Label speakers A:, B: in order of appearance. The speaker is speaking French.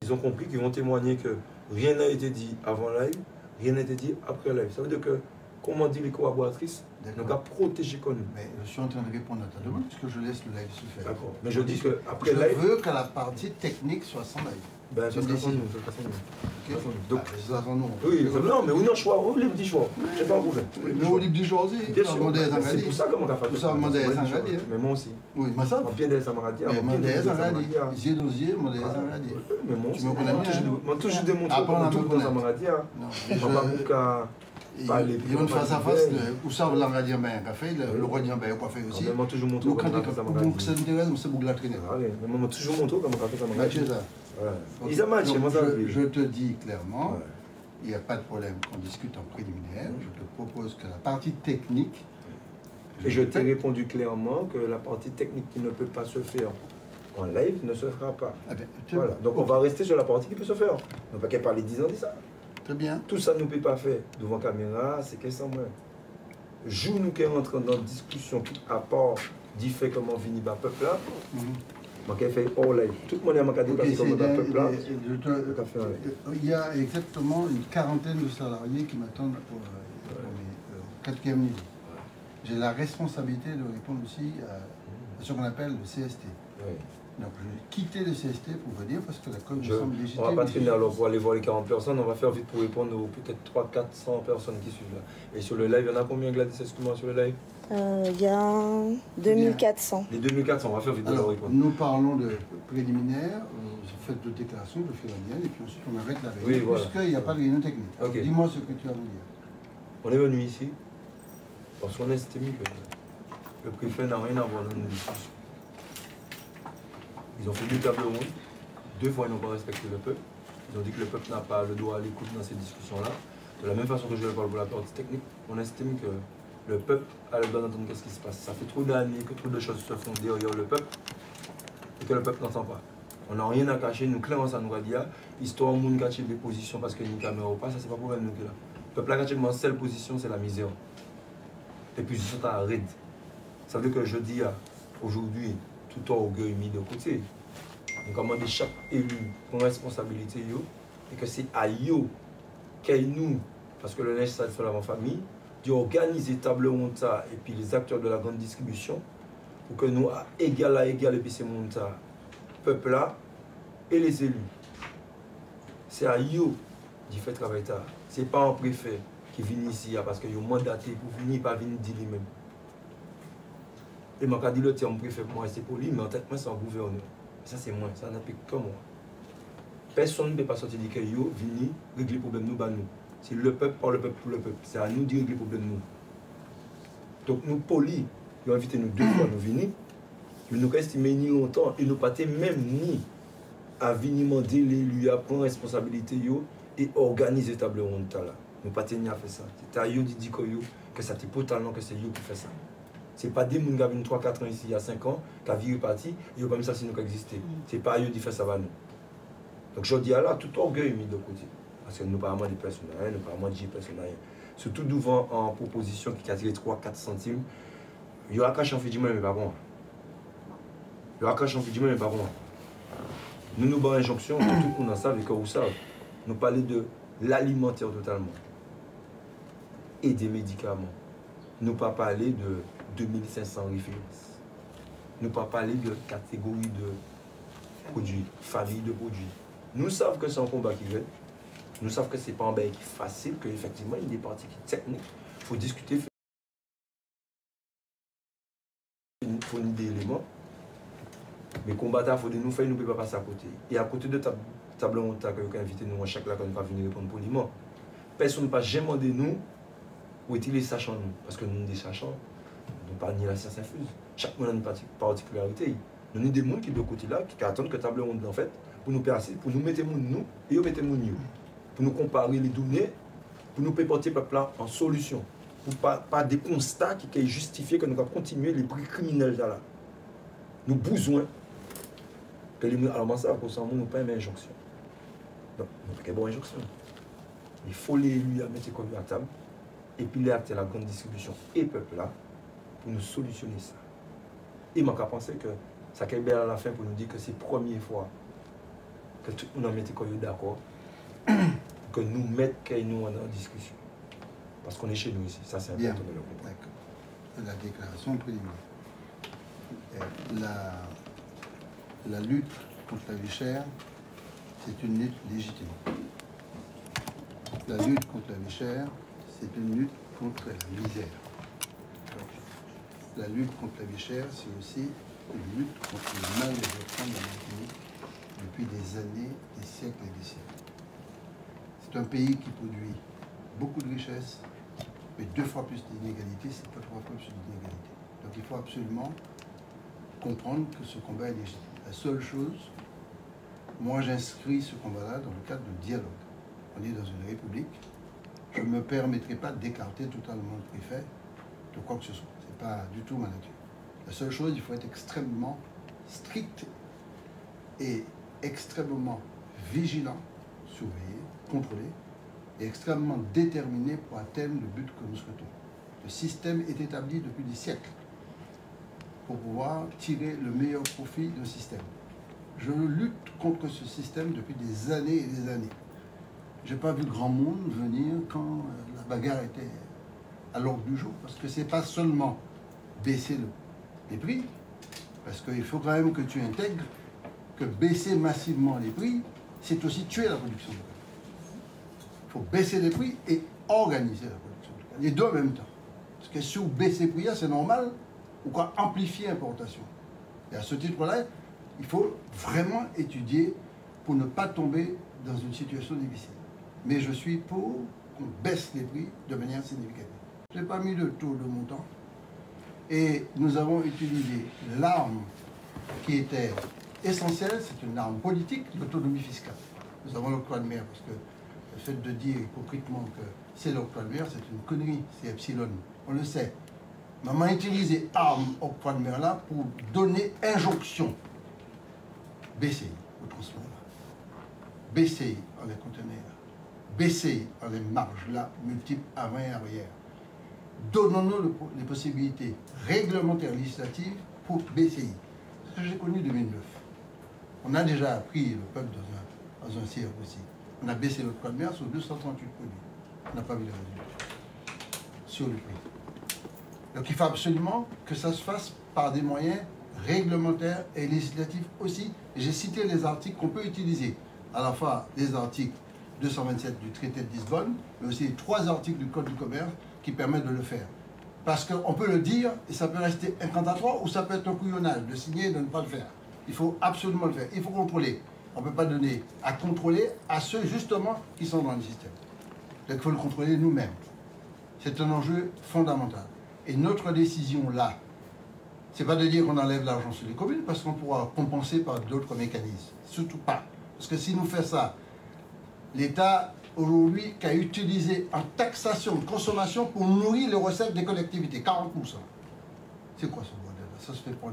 A: ils ont compris qu'ils vont témoigner que rien n'a été dit avant live, rien n'a été dit après live. Ça veut dire que, comme on dit les collaboratrices, nous avons protégé comme nous.
B: Mais je suis en train de répondre à ta demande, puisque je laisse le live se faire.
A: D'accord. Mais je dis que après
B: je
A: live.
B: veux que la partie technique soit sans live.
A: Ben, ça sera sans nous.
B: Donc, ça sera nous.
A: Oui, non, mais on a un choix, on libre du choix. Je n'ai pas un problème.
B: Mais on libre du choix aussi.
A: Bien sûr. C'est pour ça que on a fait.
B: Tout ça, Mandé Sangradi.
A: Mais moi aussi.
B: Oui, mais ça.
A: Bien des Samaradi.
B: Mais Mandé Sangradi. Yeux dans yeux, Mandé Sangradi.
A: Mais moi aussi.
B: Tu me connais bien.
A: Moi, toujours démontré que tout le Samaradi.
B: Il y a une face à face, où ça, l'Angradi a un café, le roi d'Yamba a pas fait aussi.
A: Mais moi, toujours montré
B: comme ça. Donc, ça intéresse, c'est beaucoup de la traîner.
A: Mais moi, toujours montré comme un café Samaradi.
B: Je te dis clairement, il n'y a pas de problème qu'on discute en préliminaire. Je te propose que la partie technique.
A: Et je t'ai répondu clairement que la partie technique qui ne peut pas se faire en live ne se fera pas. Ah ben, voilà. Donc on va rester sur la partie qui peut se faire. On ne va pas parler 10 ans de ça.
B: Très bien.
A: Tout ça ne peut pas faire devant caméra, c'est qu'est-ce que jour nous qui rentrons dans une discussion qui, à part dit fait comment venir le peuple là, je fait hors live. Tout le monde a dit comment le peuple là.
B: Il y a exactement une quarantaine de salariés qui m'attendent pour le 4e niveau. J'ai la responsabilité de répondre aussi à ce qu'on appelle le CST.
A: Oui.
B: Donc je vais quitter le CST pour venir parce que la com me semble légitime.
A: On va pas traîner alors pour aller voir les 40 personnes, on va faire vite pour répondre aux peut-être 300-400 personnes qui suivent là. Et sur le live, il y en a combien, Gladys, excuse-moi, sur le live?
C: Il y a 2400.
A: Les 2400, on va faire vite pour leur répondre.
B: Nous parlons de préliminaire, vous faites de déclaration, je fais la mienne, et puis ensuite on arrête la réunion,
A: oui, voilà.
B: puisqu'il n'y a pas de réunion technique.
A: Okay.
B: Dis-moi ce que tu as à me dire.
A: On est venu ici parce qu'on estime que le préfet n'a rien à voir dans nos discussions. Ils ont fait 2 tables rondes, 2 fois ils n'ont pas respecté le peuple. Ils ont dit que le peuple n'a pas le droit à l'écoute dans ces discussions-là. De la même façon que je le parle pour la partie technique, on estime que le peuple a le droit d'entendre qu'est-ce qui se passe. Ça fait trop d'années que trop de choses se font derrière le peuple et que le peuple n'entend pas. On n'a rien à cacher, nous clairement ça nous a dit, histoire de monde cacher des positions parce qu'il y a une caméra ou pas, ça c'est pas pour nous que là. Le peuple a caché ma seule position, c'est la misère. Et puis ils sont à raid. Ça veut dire que je dis aujourd'hui, tout orgueil mis de côté. On commande chaque élu pour responsabilité et que c'est à eux qu'elle nous, parce que le neige ça fait la famille, d'organiser table ronde et puis les acteurs de la grande distribution pour que nous à égal et puis ces monde peuple là et les élus. C'est à eux d'y faire travail ça. C'est pas un préfet qui vient ici parce qu'ils ont mandaté pour venir pas venir dire lui-même. Et je dis le terme préfet pour moi c'est poli, mais en tête moi c'est un gouverneur. Ça c'est moi, ça n'a plus que moi. Personne ne peut pas sortir dire que yo venir régler le problème nous. C'est le peuple par le peuple pour le peuple. C'est à nous de régler le problème nous. Donc nous polis, ils ont invité nous 2 fois nous venir. Mais nous estimons ni longtemps et nous pas même ni à venir demander l'élu à prendre responsabilité yo et organiser table ronde là. Nous pas tenir à faire ça. C'est à yo dit que ça t'est totalement que c'est yo qui fait ça. C'est pas des gens qui ont 3-4 ans ici, il y a 5 ans, qui ont viré parti, et comme ça, c'est nous qui existons. C'est pas eux qui font ça à nous. Donc je dis là, tout orgueil mis de côté. Parce que nous parlons des personnes, nous parlons des personnes. Surtout devant en proposition qui a tiré 3-4 centimes, il y a un cash en fait du mais pas bon. Il y a un cash en fait du mais pas bon. Nous avons une injonction, tout le monde en savent et que vous savez. Nous parlons de l'alimentaire totalement. Et des médicaments. Nous ne pas parler de 2500 références. Nous ne pas parler de catégorie de produits, famille de produits. Nous savons que c'est un combat qui vient. Nous savons que ce n'est pas un bail qui est facile, qu'effectivement, il y a des parties qui sont techniques. Il faut discuter, il faut des éléments. Mais combattre, il faut nous faire, nous ne pouvons pas passer à côté. Et à côté de table ronde que vous invitez nous à chaque là, qu'on ne va venir répondre poliment. Personne ne peut jamais demander nous ou est-il sachant nous. Parce que nous sommes des sachants. Nous ne parlons pas de la science infuse. Chaque monde a une particularité. Nous avons des gens qui de côté là, qui attendent que table ronde en fait, pour nous percer, pour nous mettre nous et nous mettre nous. Pour nous comparer les données, pour nous porter le peuple en solution. Pour pas des constats qui justifient que nous allons continuer les prix criminels là. Nous avons besoin que les gens, alors ça, pour ça, nous pas une injonction. Donc, nous avons une bonne injonction. Il faut les lui mettre comme à table. Et puis les actes de la grande distribution et le peuple là, pour nous solutionner ça. Et je pense que ça est belle à la fin pour nous dire que c'est la première fois que tout le monde mette d'accord, que nous mettons en discussion. Parce qu'on est chez nous ici, ça c'est important de le comprendre.
B: D'accord. La déclaration préliminaire. La lutte contre la vie chère, c'est une lutte légitime. La lutte contre la vie chère, c'est une lutte contre la misère. La lutte contre la vie chère, c'est aussi une lutte contre le mal développement de la Martinique depuis des années, des siècles et des siècles. C'est un pays qui produit beaucoup de richesses, mais 2 fois plus d'inégalités, c'est pas 3 fois plus d'inégalités. Donc il faut absolument comprendre que ce combat est légitime. La seule chose, moi j'inscris ce combat-là dans le cadre d'un dialogue. On est dans une république, je ne me permettrai pas d'écarter totalement le préfet de quoi que ce soit. Ce n'est pas du tout ma nature. La seule chose, il faut être extrêmement strict et extrêmement vigilant, surveillé, contrôlé, et extrêmement déterminé pour atteindre le but que nous souhaitons. Le système est établi depuis des siècles pour pouvoir tirer le meilleur profit d'un système. Je lutte contre ce système depuis des années et des années. Je n'ai pas vu grand monde venir quand la bagarre était à l'ordre du jour, parce que ce n'est pas seulement baisser les prix, parce qu'il faut quand même que tu intègres que baisser massivement les prix, c'est aussi tuer la production locale. Il faut baisser les prix et organiser la production locale, les deux en même temps. Parce que si vous baissez les prix, c'est normal, ou quoi amplifier l'importation. Et à ce titre-là, il faut vraiment étudier pour ne pas tomber dans une situation difficile. Mais je suis pour qu'on baisse les prix de manière significative. Je n'ai pas mis de taux de montant. Et nous avons utilisé l'arme qui était essentielle, c'est une arme politique, l'autonomie fiscale. Nous avons l'octroi de mer, parce que le fait de dire hypocritement que c'est l'octroi de mer, c'est une connerie, c'est epsilon, on le sait. Mais on a utilisé arme octroi de mer là pour donner injonction. BCI au transport là, BCI dans les conteneurs, BCI dans les marges là, multiples avant et arrière. Donnons-nous les possibilités réglementaires législatives pour BCI. Ce que j'ai connu en 2009. On a déjà appris le peuple dans un cirque aussi. On a baissé le prix de mer sur 238 produits. On n'a pas vu les résultats sur le prix. Donc il faut absolument que ça se fasse par des moyens réglementaires et législatifs aussi. J'ai cité les articles qu'on peut utiliser. À la fois les articles 227 du traité de Lisbonne, mais aussi les 3 articles du Code du commerce qui permettent de le faire. Parce qu'on peut le dire et ça peut rester incantatoire ou ça peut être un couillonnage de signer et de ne pas le faire. Il faut absolument le faire. Il faut contrôler. On ne peut pas donner à contrôler à ceux justement qui sont dans le système. Donc il faut le contrôler nous-mêmes. C'est un enjeu fondamental. Et notre décision là, c'est pas de dire qu'on enlève l'argent sur les communes parce qu'on pourra compenser par d'autres mécanismes. Surtout pas. Parce que si nous faisons ça, l'État aujourd'hui qui a utilisé en taxation de consommation pour nourrir les recettes des collectivités, 40%. C'est quoi ce modèle-là? Ça se fait pour